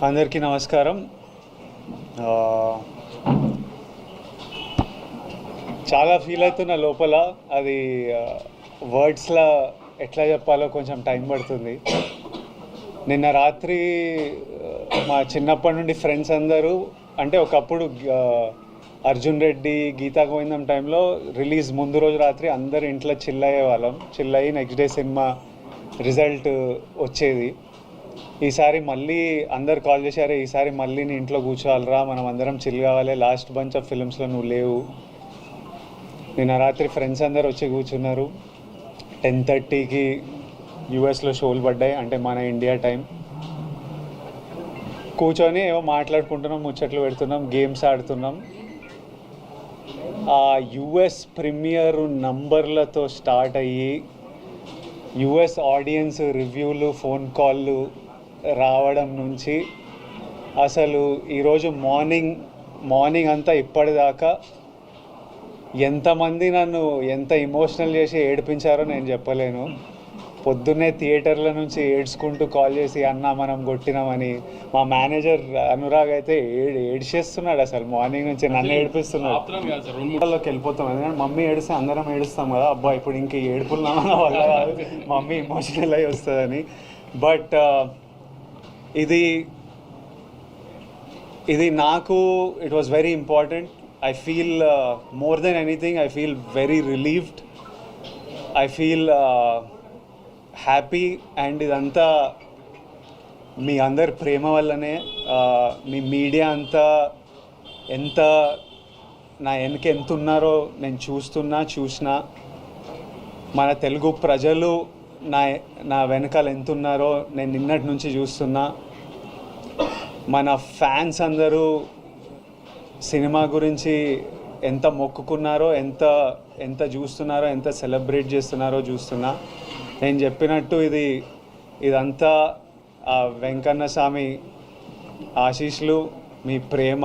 అందరికీ నమస్కారం. చాలా ఫీల్ అవుతున్న లోపల, అది వర్డ్స్లో ఎట్లా చెప్పాలో కొంచెం టైం పడుతుంది. నిన్న రాత్రి మా చిన్నప్పటి నుండి ఫ్రెండ్స్ అందరూ, అంటే ఒకప్పుడు అర్జున్ రెడ్డి, గీతా గోవిందం టైంలో రిలీజ్ ముందు రోజు రాత్రి అందరు ఇంట్లో చిల్ అయ్యేవాళ్ళం. చిల్ అయ్యి నెక్స్ట్ డే సినిమా రిజల్ట్ వచ్చేది. ఈసారి మళ్ళీ అందరు కాల్ చేశారు, ఈసారి మళ్ళీ నీ ఇంట్లో కూర్చోవాలరా, మనం అందరం చిల్ కావాలి, లాస్ట్ బంచ్ ఆఫ్ ఫిల్మ్స్లో నువ్వు లేవు. నిన్న రాత్రి ఫ్రెండ్స్ అందరు వచ్చి కూర్చున్నారు. 10:30కి యూఎస్లో షోలు పడ్డాయి, అంటే మన ఇండియా టైం. కూర్చొని ఏమో మాట్లాడుకుంటున్నాం, ముచ్చట్లు పెడుతున్నాం, గేమ్స్ ఆడుతున్నాం. ఆ యుఎస్ ప్రీమియర్ నంబర్లతో స్టార్ట్ అయ్యి యుఎస్ ఆడియన్స్ రివ్యూలు, ఫోన్ కాళ్ళు రావడం నుంచి అసలు ఈరోజు మార్నింగ్ అంతా ఇప్పటిదాకా ఎంతమంది నన్ను ఎంత ఎమోషనల్ చేసి ఏడిపించారో నేను చెప్పలేను. పొద్దున్నే థియేటర్ల నుంచి ఏడ్చుకుంటూ కాల్ చేసి, అన్న మనం కొట్టినామని. మా మేనేజర్ అనురాగ్ అయితే ఏడ్చేస్తున్నాడు, అసలు మార్నింగ్ నుంచి నన్ను ఏడిపిస్తున్నాడు. వాళ్ళకి వెళ్ళిపోతాం, ఎందుకంటే మమ్మీ ఏడిస్తే అందరం ఏడుస్తాం కదా, అబ్బా ఇప్పుడు ఇంక ఏడుపులున్నామన్న వల్ల కాదు, మమ్మీ ఎమోషనల్ అయి వస్తుందని. బట్ ఇది నాకు it was very important. I feel more than anything, I feel very relieved, I feel happy. And ఇదంతా మీ అందరి ప్రేమ వల్లనే. మీ మీడియా అంతా ఎంత నా వెనక ఎంత ఉన్నారో నేను చూసినా. మన తెలుగు ప్రజలు నా వెనకాల ఎంత ఉన్నారో నేను నిన్నటి నుంచి చూస్తున్నా. మన ఫ్యాన్స్ అందరూ సినిమా గురించి ఎంత మొక్కుకున్నారో, ఎంత చూస్తున్నారో, ఎంత సెలబ్రేట్ చేస్తున్నారో చూస్తున్నా. నేను చెప్పినట్టు ఇదంతా వెంకన్న స్వామి ఆశీస్సులు, మీ ప్రేమ,